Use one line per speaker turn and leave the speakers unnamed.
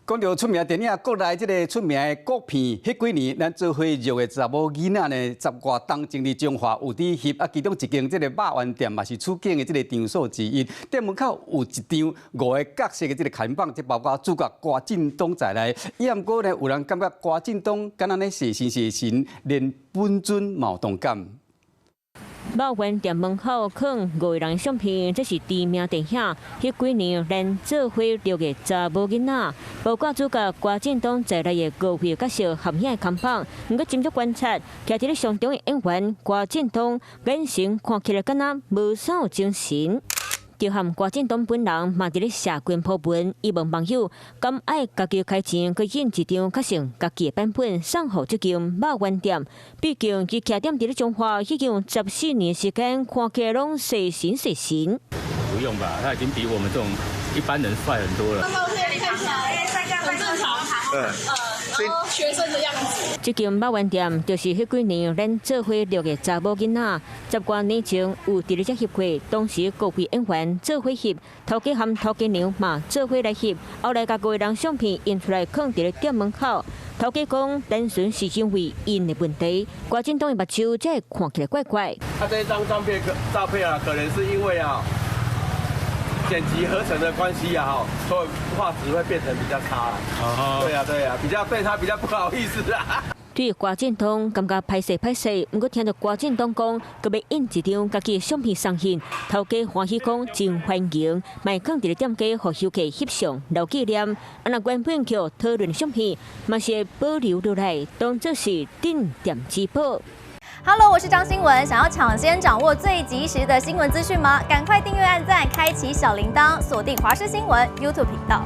讲到出名电影，国内即个出名的国片，迄几年咱做伙热的查某囡仔呢，十外当前伫中华有伫翕啊，其中一间即个肉丸店嘛是出境的即个场所之一。店门口有一张5个角色的即个看板，即包括主角郭振东在内。伊毋过呢，有人感觉郭振东敢若咧写神，连本尊嘛同感。
肉丸店门口放5个人相片，这是知名电影。迄几年连做伙录的查某囡仔，包括主角郭振东在内的5位角色合影的看板。不过斟酌观察，徛伫咧上中的演员郭振东，眼神看起来敢若无啥有精神。 就和郭振东本人嘛伫咧社群铺文，伊问网友敢爱家己开钱，去印一张较像家己的版本送互这间肉丸店。毕竟伊徛踮伫咧中华已经有14年时间，看起来拢细神。
不用吧，他已经比我们这种一般人帅很多了。
很正常，学生的样子。
这间肉丸店就是迄几年咱做伙录的查某囡仔，10多年前有伫咧遮翕过，当时各位演员做伙翕，头家和头家娘嘛做伙来翕，后来甲5个人相片印出来放伫咧店门口。头家讲单纯是因为因的问题，郭振东的目睭才会看起来怪怪。
他这一张照片啊，可能是因为啊。 剪辑合成的关系啊，所以画质会变成比较差了。对呀，比较对他比较不好意思啊。
对郭振东感觉歹势，不过听到郭振东讲，佮要印一张家己的相片送现，头家欢喜讲真欢迎，卖放伫咧店家，互游客翕相留纪念。啊，那原本叫讨论的相片，嘛是保留落来，当作是镇店之宝。
Hello， 我是张新文。想要抢先掌握最及时的新闻资讯吗？赶快订阅、按赞、开启小铃铛，锁定华视新闻 YouTube 频道。